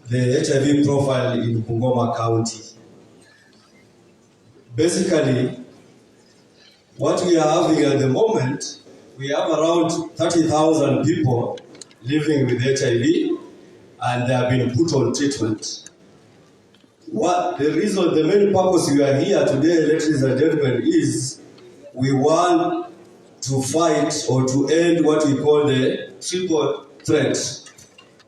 the HIV profile in Bungoma County. Basically, what we are having at the moment, we have around 30,000 people living with HIV, and they have been put on treatment. The main purpose we are here today, ladies and gentlemen, is we want to fight or to end what we call the triple threat.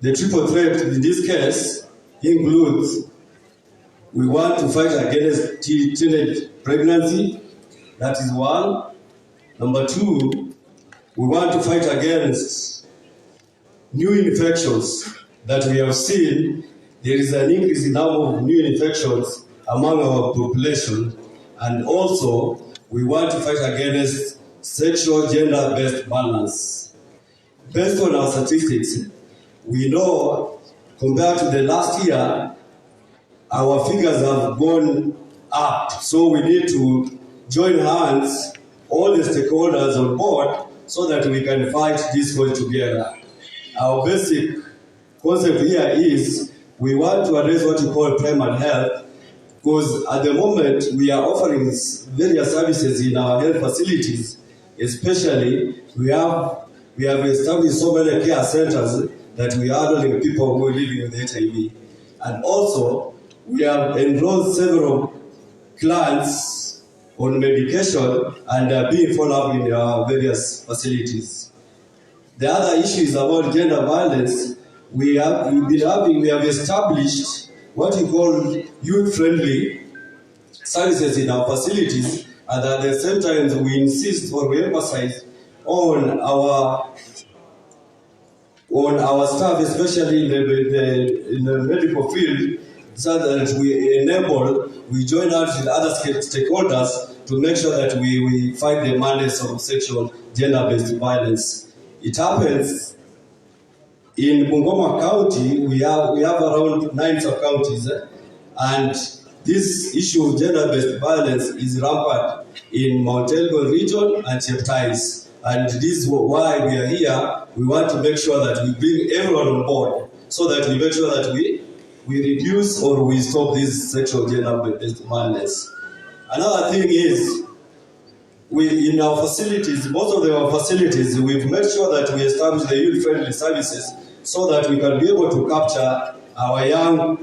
The triple threat in this case includes, we want to fight against teenage pregnancy, that is one. Number two, we want to fight against new infections that we have seen. There is an increase in number of new infections among our population, and also we want to fight against sexual gender-based violence. Based on our statistics, we know compared to the last year, our figures have gone up. So we need to join hands, all the stakeholders on board, so that we can fight this fight together. Our basic concept here is we want to address what we call primary health, because at the moment we are offering various services in our health facilities. Especially, we have established so many care centers that we are handling people who are living with HIV. And also, we have enrolled several clients on medication and are being followed up in our various facilities. The other issue is about gender violence. We have established what we call youth-friendly services in our facilities, and at the same time we insist or we emphasize on our staff, especially in the medical field, so that we join out with other stakeholders to make sure that we fight the madness of sexual gender-based violence. It happens in Bungoma County, we have around 9 sub-counties, and this issue of gender-based violence is rampant in Mount Elgon region and Cheptais. And this is why we are here. We want to make sure that we bring everyone on board so that we make sure that we reduce or we stop this sexual gender-based violence. Another thing is, in our facilities, most of our facilities, we've made sure that we establish the youth-friendly services so that we can be able to capture our young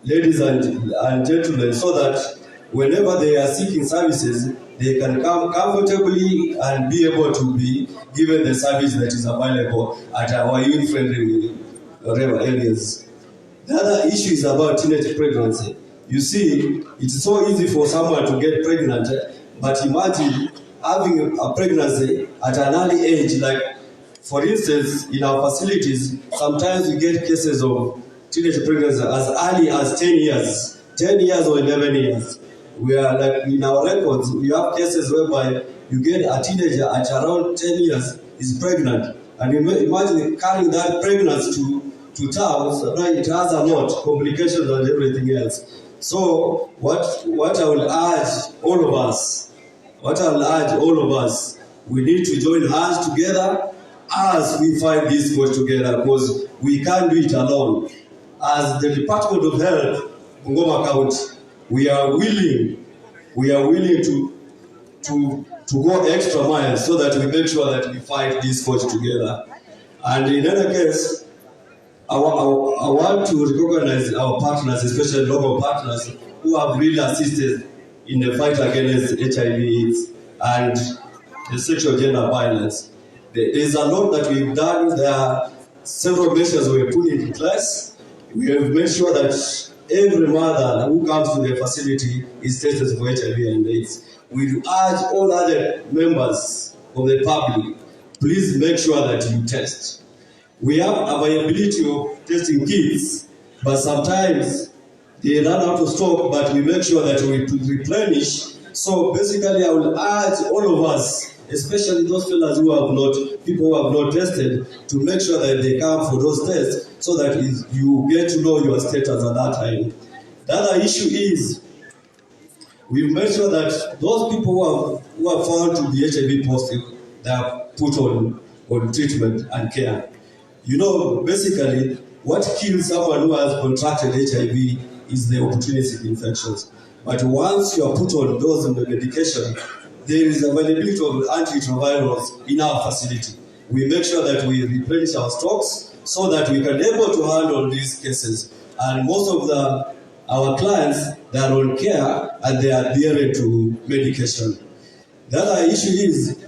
ladies and gentlemen, so that whenever they are seeking services, they can come comfortably and be able to be given the service that is available at our youth-friendly areas. The other issue is about teenage pregnancy. You see, it's so easy for someone to get pregnant, but imagine having a pregnancy at an early age. Like, for instance, in our facilities, sometimes we get cases of teenage pregnancy as early as 10 years, 10 years or 11 years. We are like, in our records, we have cases whereby you get a teenager at around 10 years is pregnant. And imagine carrying that pregnancy to terms, right? It has a lot, complications and everything else. So what I will urge all of us, we need to join hands together as we fight this fight together, because we can't do it alone. As the Department of Health, Bungoma County, we are willing to go extra miles so that we make sure that we fight this fight together. And in any case, I want to recognize our partners, especially local partners, who have really assisted in the fight against HIV/AIDS and the sexual gender violence. There is a lot that we've done. There are several measures we have put in place. We have made sure that every mother who comes to the facility is tested for HIV and AIDS. We urge all other members of the public, please make sure that you test. We have availability of testing kits, but sometimes they run out of stock, but we make sure that we replenish. So basically, I will urge all of us, especially those fellas people who have not tested, to make sure that they come for those tests so that you get to know your status at that time. The other issue is, we've made sure that those people who are found to be HIV positive, they are put on treatment and care. You know, basically, what kills someone who has contracted HIV is the opportunistic infections. But once you are put on those medication, there is availability of antiretrovirals in our facility. We make sure that we replenish our stocks so that we can be able to handle these cases. And most of our clients, they are on care and they are adherent to medication. The other issue is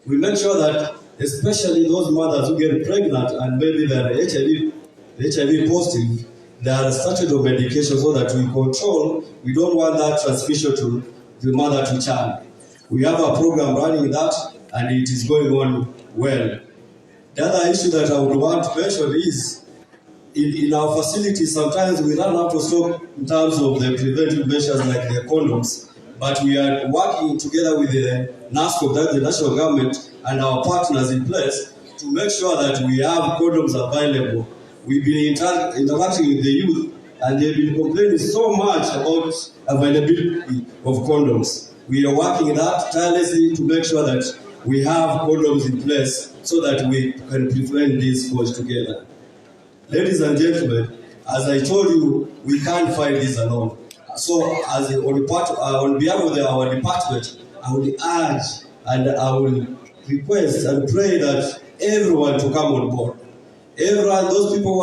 we make sure that especially those mothers who get pregnant and maybe they are HIV positive, they are started on medication so that we control. We don't want that transmission to the mother to child. We have a program running that and it is going on well. The other issue that I would want to mention is in our facilities, sometimes we run out of stock in terms of the preventive measures like the condoms, but we are working together with the NASCO, that's the national government, and our partners in place to make sure that we have condoms available. We've been interacting with the youth, and they've been complaining so much about availability of condoms. We are working that tirelessly to make sure that we have condoms in place so that we can prevent this cause together. Ladies and gentlemen, as I told you, we can't fight this alone. So, on behalf of our department, I will urge and I will request and pray that everyone to come on board. Everyone, those people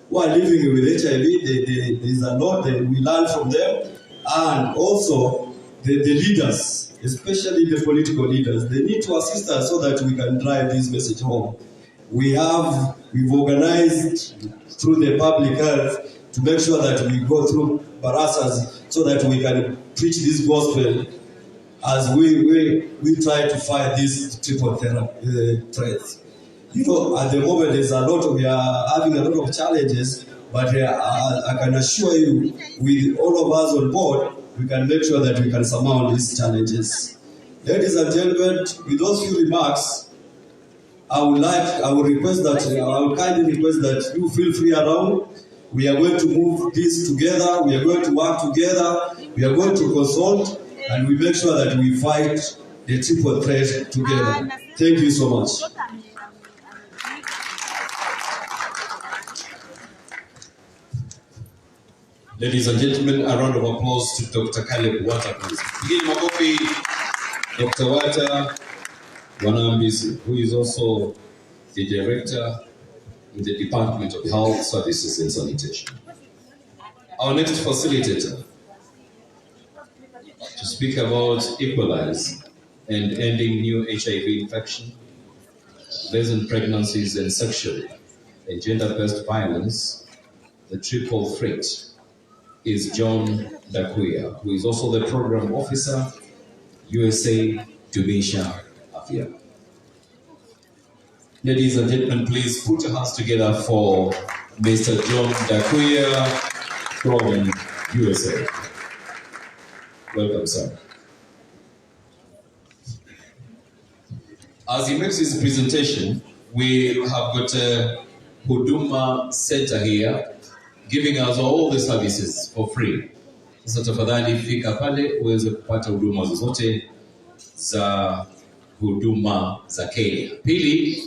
who are living with HIV, there's a lot that we learn from them, and also the leaders, especially the political leaders, they need to assist us so that we can drive this message home. We've organized through the public health to make sure that we go through barassas so that we can preach this gospel as we try to fight these triple threats. You know, at the moment we are having a lot of challenges, but I can assure you, with all of us on board, we can make sure that we can surmount these challenges. Ladies and gentlemen, with those few remarks, I would kindly request that you feel free around. We are going to move this together. We are going to work together. We are going to consult, and we make sure that we fight the triple threat together. Thank you so much. Ladies and gentlemen, a round of applause to Dr. Caleb Wata, please. Begin makofi, Dr. Wata Wanambisi, who is also the director in the Department of Health Services and Sanitation. Our next facilitator to speak about equalize and ending new HIV infection, lesbian pregnancies and sexual and gender-based violence, the triple threat, is John Dakuya, who is also the program officer, USA Dumisha Afia. Ladies and gentlemen, please put your hands together for Mr. John Dakuya from USA. Welcome, sir. As he makes his presentation, we have got a Huduma Center here, giving us all the services for free. Sasa tafadhali fika pale uweze kupata huduma zozote za huduma za Kenya. Pili,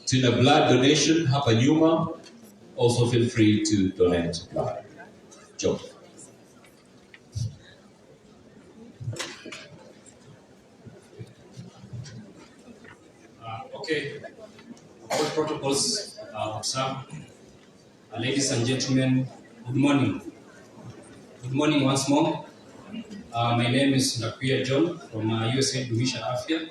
tuna blood donation hapa nyuma. Also feel free to donate blood. John. Okay. All protocols are observed. Ladies and gentlemen, good morning. Good morning once more. My name is Dakuya John from USA Dumisha Afia.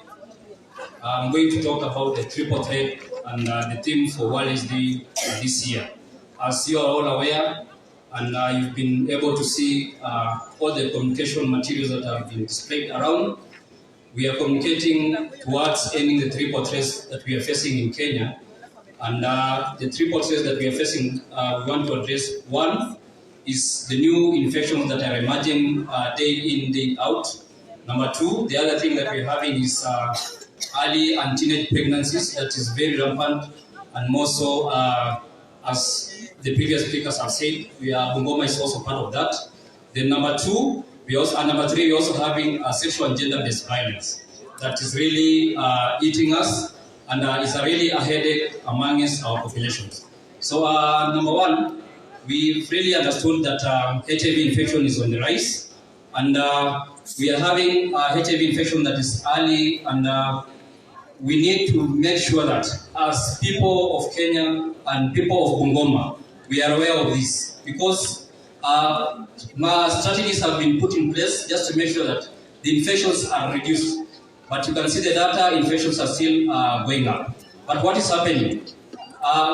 I'm going to talk about the triple threat and the theme for World HD this year. As you are all aware, and you've been able to see all the communication materials that have been displayed around, we are communicating towards ending the triple threats that we are facing in Kenya. And the triple threats that we are facing, we want to address. One is the new infections that are emerging day in, day out. Number two, the other thing that we're having is early and teenage pregnancies that is very rampant, and more so, as the previous speakers have said, Bungoma is also part of that. Then number two, number three, we're also having sexual and gender-based violence that is really eating us, and is really a headache amongst our populations. So number one, we really understood that HIV infection is on the rise, and we are having HIV infection that is early, and we need to make sure that as people of Kenya and people of Bungoma, we are aware of this, because strategies have been put in place just to make sure that the infections are reduced. But you can see the data, infections are still going up. But what is happening?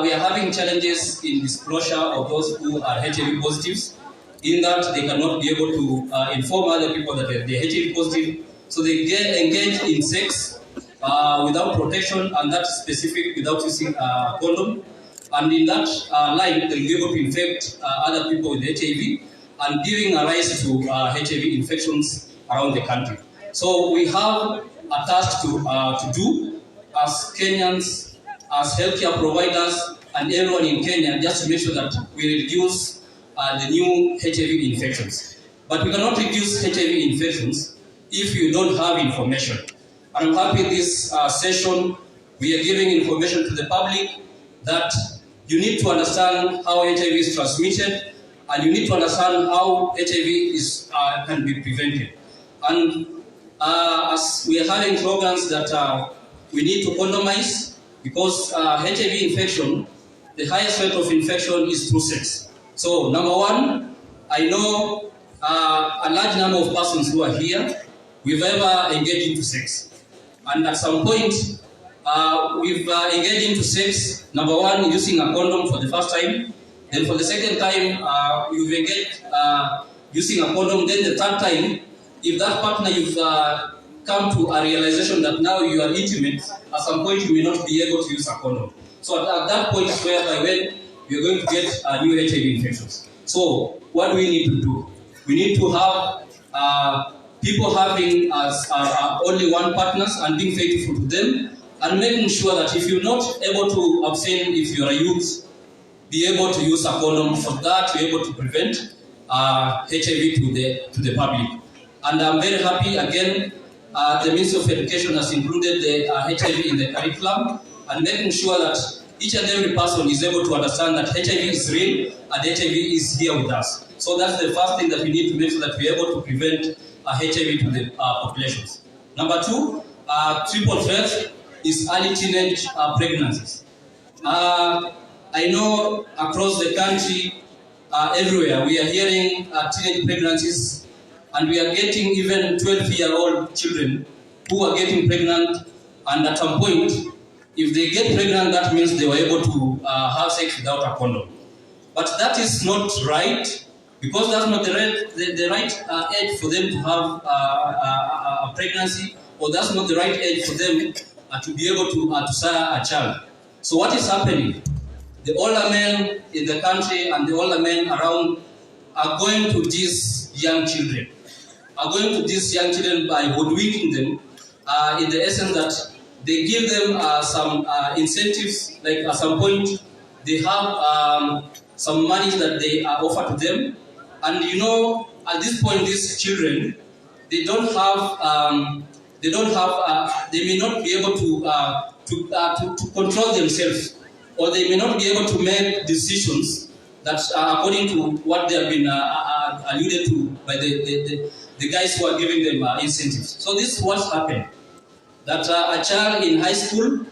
We are having challenges in disclosure of those who are HIV positives, in that they cannot be able to inform other people that they're HIV positive. So they get engaged in sex without protection, and that's specific, without using condom. And in that line, they'll be able to infect other people with HIV, and giving a rise to HIV infections around the country. So we have a task to do as Kenyans, as healthcare providers, and everyone in Kenya, just to make sure that we reduce the new HIV infections. But we cannot reduce HIV infections if you don't have information. And I'm happy this session, we are giving information to the public that you need to understand how HIV is transmitted, and you need to understand how HIV can be prevented. And as we are having slogans that we need to condomize, because HIV infection, the highest rate of infection is through sex. So number one, I know a large number of persons who are here, we've ever engaged into sex. And at some point, we've engaged into sex, number one, using a condom for the first time. Then for the second time, you've engaged using a condom. Then the third time, if that partner you've come to a realization that now you are intimate, at some point you may not be able to use a condom. So at that point is where when you're going to get new HIV infections. So what do we need to do? We need to have people having only one partners and being faithful to them, and making sure that if you're not able to abstain, if you're a youth, be able to use a condom. For that, you're able to prevent HIV to the public. And I'm very happy, again, the Ministry of Education has included the HIV in the curriculum, and making sure that each and every person is able to understand that HIV is real and HIV is here with us. So that's the first thing that we need to make sure that we're able to prevent HIV to the populations. Number two, triple threat is early teenage pregnancies. I know across the country, everywhere, we are hearing teenage pregnancies, and we are getting even 12-year-old children who are getting pregnant, and at some point, if they get pregnant, that means they were able to have sex without a condom. But that is not right, because that's not the right age for them to have a pregnancy, or that's not the right age for them to be able to sire a child. So what is happening? The older men in the country and the older men around are going to these young children, by hoodwinking them, in the essence that they give them some incentives, like at some point they have some money that they offer to them, and you know, at this point these children, they don't have, they may not be able to control themselves, or they may not be able to make decisions that according to what they have been alluded to by the guys who are giving them incentives. So this is what's happened. That a child in high school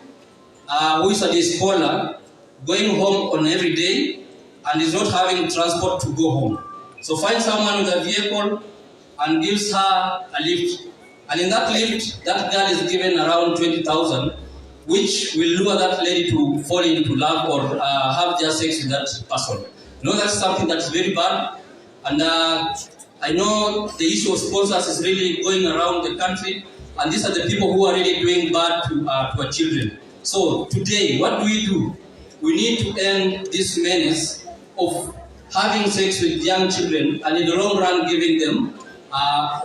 who is a day scholar, going home on every day and is not having transport to go home. So find someone with a vehicle and gives her a lift. And in that lift, that girl is given around 20,000, which will lure that lady to fall into love or have just sex with that person. You know, that's something that's very bad. And I know the issue of sponsors is really going around the country, and these are the people who are really doing bad to our children. So today, what do? We need to end this menace of having sex with young children and in the long run giving them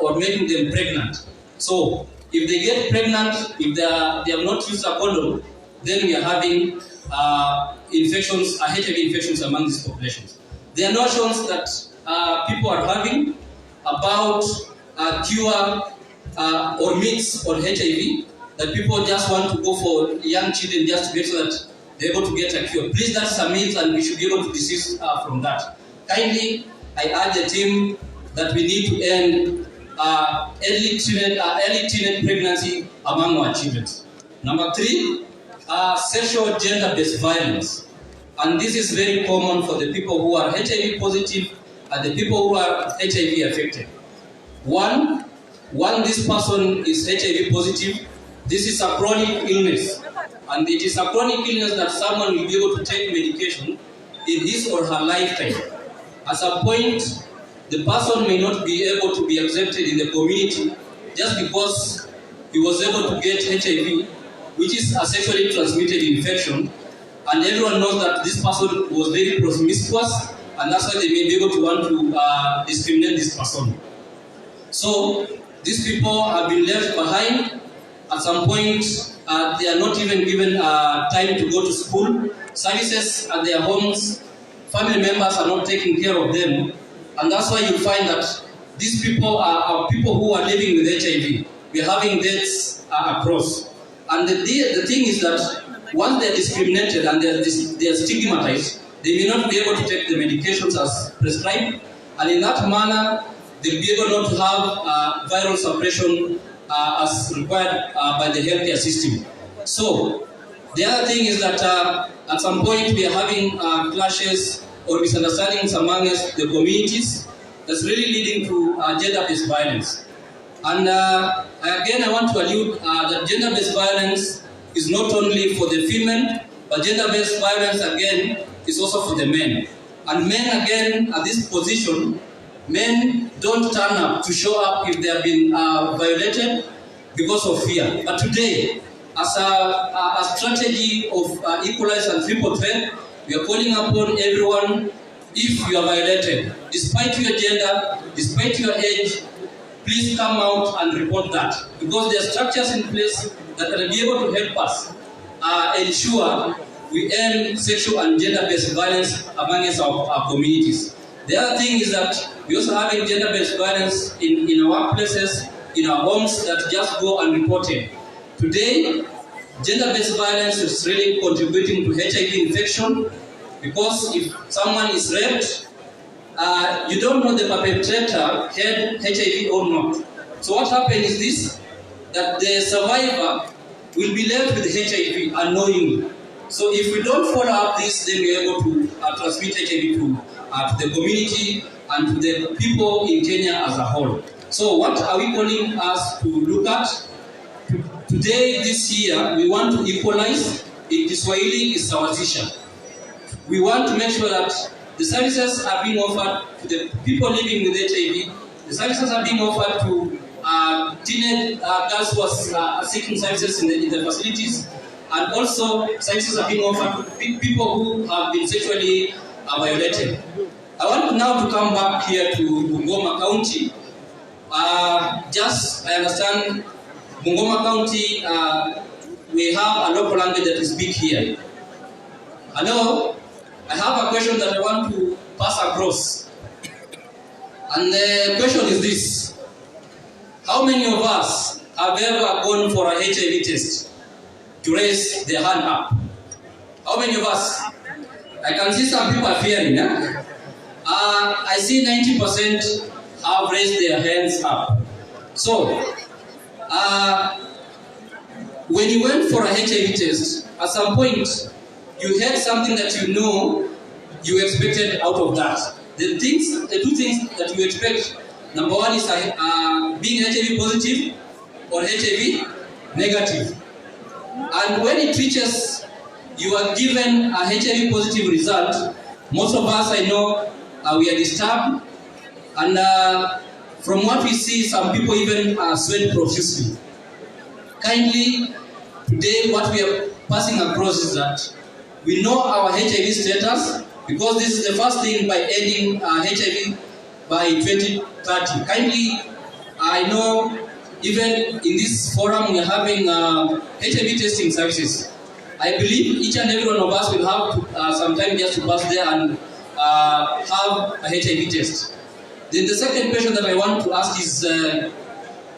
or making them pregnant. So if they get pregnant, if they have not used a condom, then we are having infections, HIV infections among these populations. There are notions that people are having about cure or myths on HIV, that people just want to go for young children just to make sure that they're able to get a cure. Please, that's a myth, and we should be able to desist from that. Kindly, I urge the team that we need to end early teenage pregnancy among our children. Number 3, sexual gender-based violence. And this is very common for the people who are HIV positive and the people who are HIV affected. One, this person is HIV positive. This is a chronic illness. And it is a chronic illness that someone will be able to take medication in his or her lifetime. At some point, the person may not be able to be accepted in the community just because he was able to get HIV, which is a sexually transmitted infection, and everyone knows that this person was very promiscuous, and that's why they may be able to want to discriminate this person. So these people have been left behind. At some point, they are not even given time to go to school. Services at their homes, family members are not taking care of them. And that's why you find that these people are people who are living with HIV. We are having deaths across. And the thing is that once they are discriminated and they are stigmatized, they may not be able to take the medications as prescribed. And in that manner, they'll be able not to have viral suppression as required by the healthcare system. So, the other thing is that at some point we are having clashes or misunderstandings among the communities that's really leading to gender-based violence. And again, I want to allude that gender-based violence is not only for the female, but gender-based violence again is also for the men. And men again at this position, men don't turn up to show up if they have been violated because of fear. But today, as a strategy of equalize and triple threat, we are calling upon everyone, if you are violated, despite your gender, despite your age, please come out and report that. Because there are structures in place that can be able to help us ensure we end sexual and gender-based violence amongst our communities. The other thing is that we also have gender-based violence in our workplaces, in our homes that just go unreported. Today, gender-based violence is really contributing to HIV infection, because if someone is raped, you don't know the perpetrator had HIV or not. So what happens is this, that the survivor will be left with HIV unknowingly. So if we don't follow up this, then we are able to transmit HIV to the community and to the people in Kenya as a whole. So what are we calling us to look at? Today, this year, we want to equalize. In Kiswahili is sawazisha. We want to make sure that the services are being offered to the people living with HIV. The services are being offered to teenage girls who are seeking services in the facilities. And also, services are being offered to people who have been sexually violated. I want now to come back here to Bungoma County. I understand Bungoma County, we have a local language that is big here. Hello, I have a question that I want to pass across. And the question is this: how many of us have ever gone for a HIV test? To raise their hand up. How many of us? I can see some people are fearing. I see 90% have raised their hands up. So, when you went for a HIV test, at some point, you had something that you know you expected out of that. The two things that you expect, number one is being HIV positive or HIV negative. And when it reaches, you are given a HIV positive result, most of us, I know, we are disturbed. And from what we see, some people even sweat profusely. Kindly, today what we are passing across is that we know our HIV status, because this is the first thing by ending HIV by 2030. Kindly, I know even in this forum we are having HIV testing services. I believe each and every one of us will have some time just to pass there and have a HIV test. Then the second question that I want to ask is,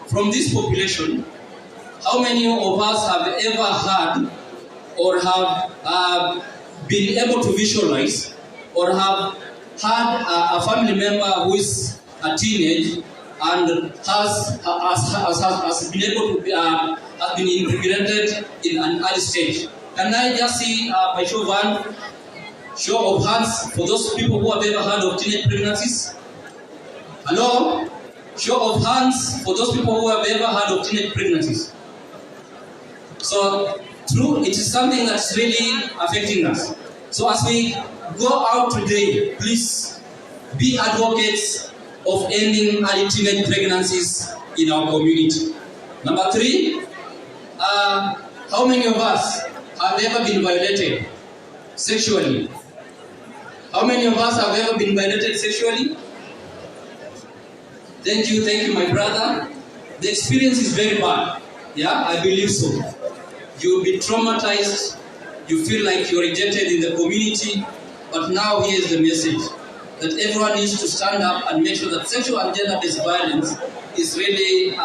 from this population, how many of us have ever had or have been able to visualize, or have had a family member who is a teenage and has been able to has been impregnated in an early stage? Can I just see by show of hands for those people who have ever heard of teenage pregnancies? Hello? Show of hands for those people who have ever heard of teenage pregnancies. So, true, it is something that's really affecting us. So as we go out today, please be advocates of ending early teenage pregnancies in our community. Number 3, how many of us have ever been violated sexually? How many of us have ever been violated sexually? Thank you, my brother. The experience is very bad. Yeah, I believe so. You'll be traumatized. You feel like you're rejected in the community. But now here's the message, that everyone needs to stand up and make sure that sexual and gender-based violence is really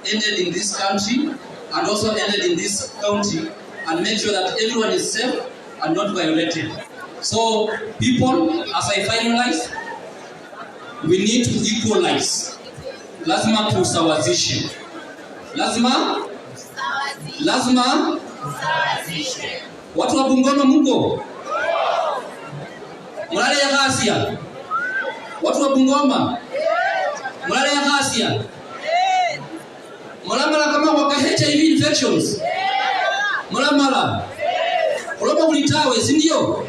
ended in this country and also ended in this county, and make sure that everyone is safe and not violated. So, people, as I finalize, we need to equalize. Lazima tusawazishe. Lazima watu wa Bungoma Mungo. Mulale ya ghasia. Watu wa Bungoma. Mulale ya ghasia. Mulamala kama waka HIV infections. Mulamala. Kuloma ulitawe, si ndio?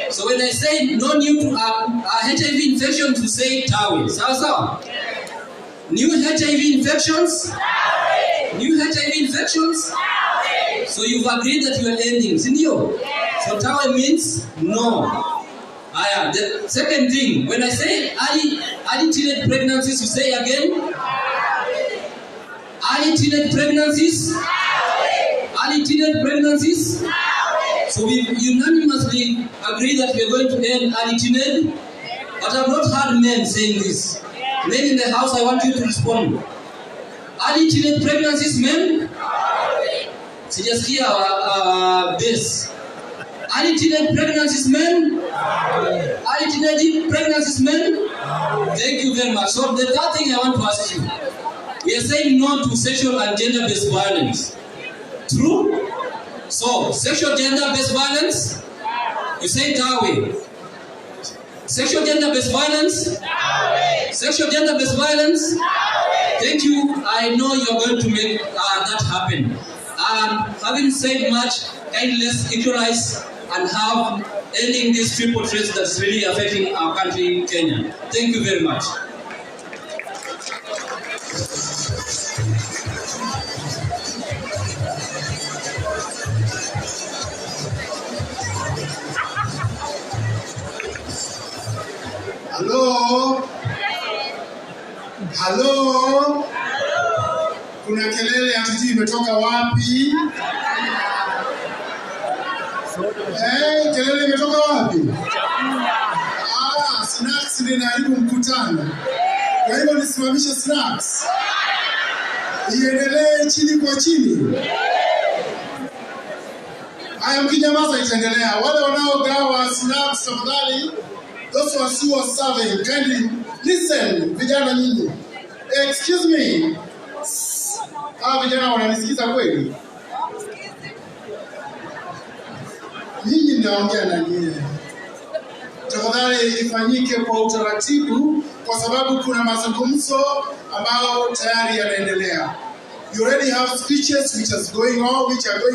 So when I say no new to HIV infection, to say tawe. Sawa sawa? New HIV infections? New HIV infections? So you've agreed that you are ending, si ndio? So tawe means no. The second thing, when I say early teenage pregnancies, you say again? Early teenage pregnancies? Early teenage pregnancies? So we unanimously agree that we are going to end early teenage, but I've not heard men saying this. Men in the house, I want you to respond. Early teenage pregnancies, men? Sijasikia base. Early teenage pregnancies, men? Early teenage pregnancies, men? Thank you very much. So the third thing I want to ask you, we are saying no to sexual and gender-based violence. True? So, sexual gender-based violence, you say tawe. Sexual gender-based violence? Sexual gender-based violence? Thank you. I know you're going to make that happen. Having said much, kindly let's equalize and have ending this triple threat that's really affecting our country, Kenya. Thank you very much. Halo. Kuna kelele hatujui imetoka wapi? Kelele imetoka wapi? Snacks inaharibu mkutano. Kwa hivyo nisimamishe snacks. Iendelee chini kwa chini. Haya, mkinyamaza itaendelea. Wale wanaogawa snacks tafadhali, those who are serving, kindly listen, vijana nyinyi. Excuse me. Vijana wananisikiza kweli? Nyinyi naongea na nyinyi. Tafadhali ifanyike kwa utaratibu, kwa sababu kuna mazungumzo ambayo tayari yanaendelea. You already have speeches which are going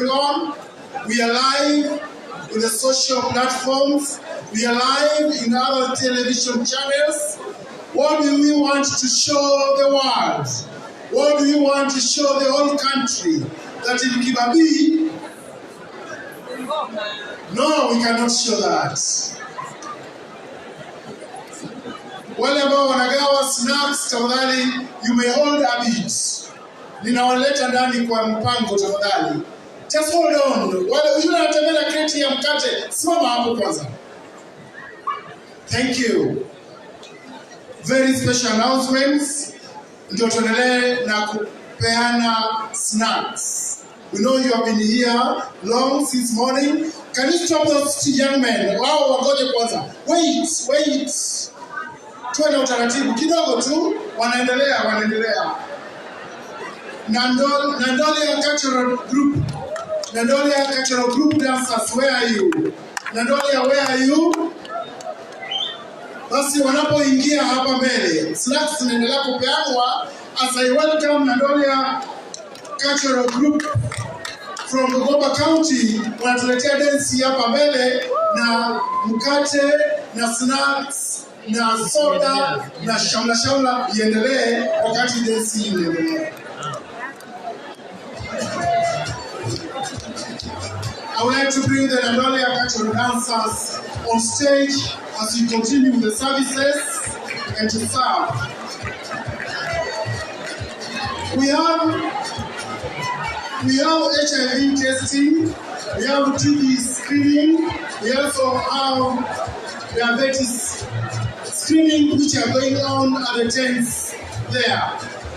on. We are live in the social platforms. We are live in other television channels. What do we want to show the world? What do we want to show the whole country? That in Kibabii? No, we cannot show that. Wale ambao wanagawa snacks, tafadhali, you may hold a bit. Ninawaleta ndani kwa mpango, tafadhali. Just hold on. Wale yule anatembea kreti ya mkate, simama hapo kwanza. Thank you. Very special announcements. Ndio tuendelee na kupeana snacks. We know you have been here long since morning. Can you stop those young men? Wao wagoje kwanza. Wait. Tuwe na utaratibu kidogo tu. Wanaendelea. Nandolia Cultural Group dancers, where are you? Nandolia, where are you? Basi wanapoingia hapa mbele, snacks zinaendelea kupeanwa as I welcome Nandolia Cultural Group from Kibabii County. Wanatuletea dance hapa mbele na mkate na snacks na soda na shamla iendelee wakati dance iendelee. I would like to bring the Nandolia cultural dancers on stage as we continue with the services and to serve. We have HIV testing, we have TB screening, we also have diabetes screening which are going on at the tents there.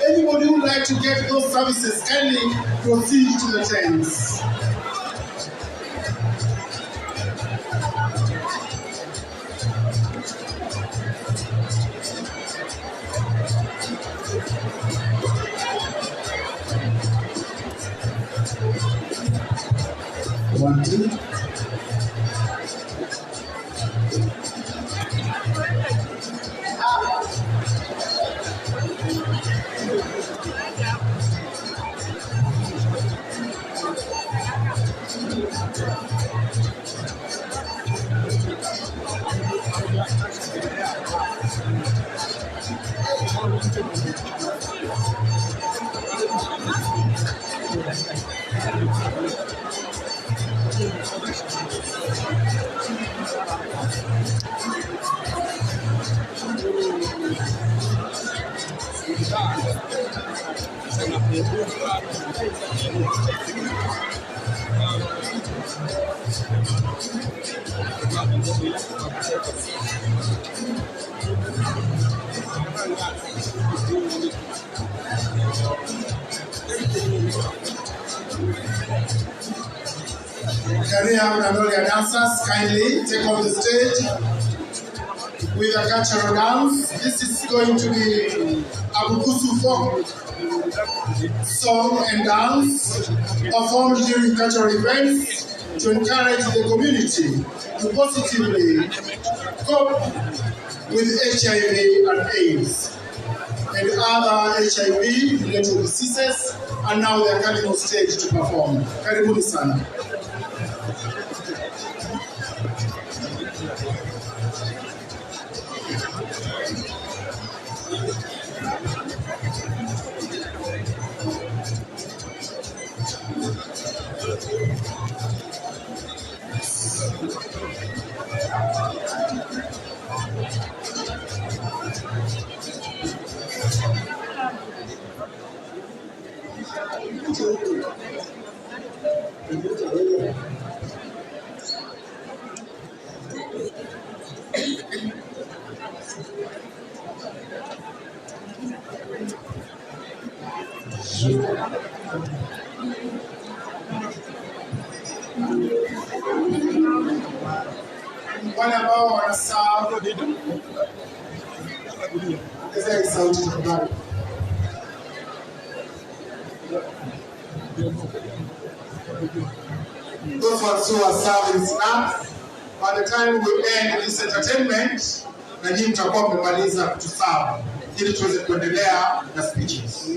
Anybody who would like to get those services, kindly proceed to the tents. One, two. Can we have Nandolia dancers kindly take on the stage with a cultural dance? This is going to be Abukusu folk song and dance performed during cultural events to encourage the community to positively cope with HIV and AIDS and other HIV-related diseases, and now they are coming on stage to perform. Karibuni sana. Wale ambao wanasahau ongeza sauti tafadhali. Those ones who are serving snacks, by the time we end this entertainment, na nyinyi mtakuwa mmemaliza kutuserve ili tuweze kuendelea na speeches.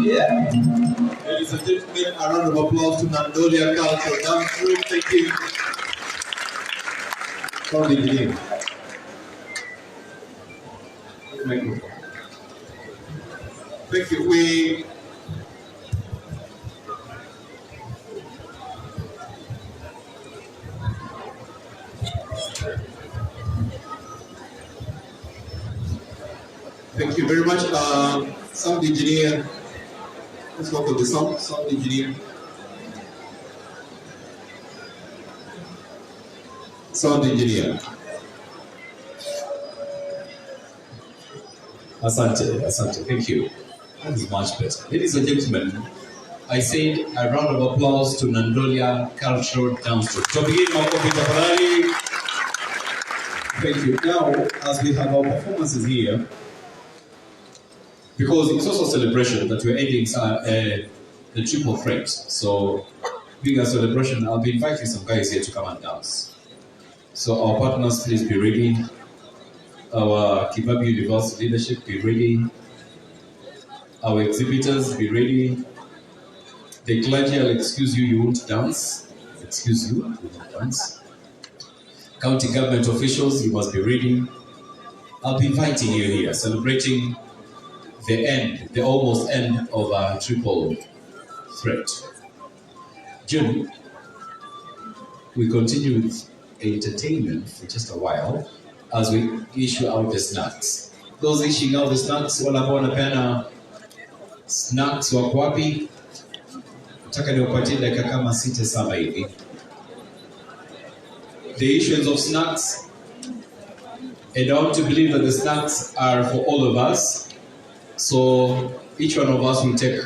Yeah. Ladies and gentlemen, a round of applause to Nandolia Culture Dance Group. Thank you. Sound engineer. Thank you. Thank you very much. Sound engineer. Let's go to the sound engineer. Sound engineer. Asante. Thank you. That is much better. Ladies and gentlemen, I said a round of applause to Nandolia Cultural Dance Troupe. Thank you. Now, as we have our performances here, because it's also a celebration that we're ending the triple threat. So, being a celebration, I'll be inviting some guys here to come and dance. So, our partners, please be ready. Our Kibabii University leadership, be ready. Our exhibitors, be ready. The clergy, I'll excuse you, you won't dance. Excuse you, you won't dance. County government officials, you must be ready. I'll be inviting you here, celebrating the almost end of our triple threat. June, we continue with entertainment for just a while as we issue out the snacks. Those issuing out the snacks, wala ambao wanapeana snacks wako wapi? Nataka niwapatie dakika kama 6-7 hivi. The issuance of snacks, and I want to believe that the snacks are for all of us. So each one of us will take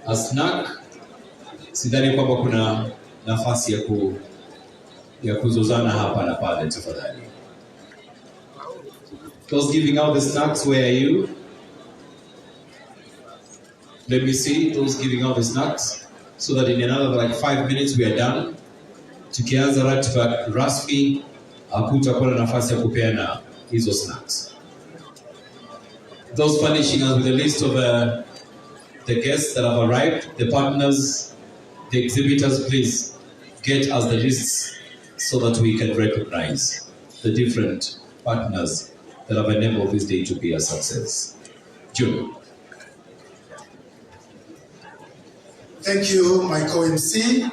a snack. Sidhani kwamba kuna nafasi ya kuzozana hapa na pale, tafadhali. Those giving out the snacks, where are you? Let me see those giving out the snacks, so that in another like 5 minutes we are done. Tukianza ratiba rasmi, hakutakuwa na nafasi ya kupeana hizo snacks. Those furnishing us with a list of the guests that have arrived, the partners, the exhibitors, please get us the lists so that we can recognize the different partners that have enabled this day to be a success. June. Thank you, my co-MC.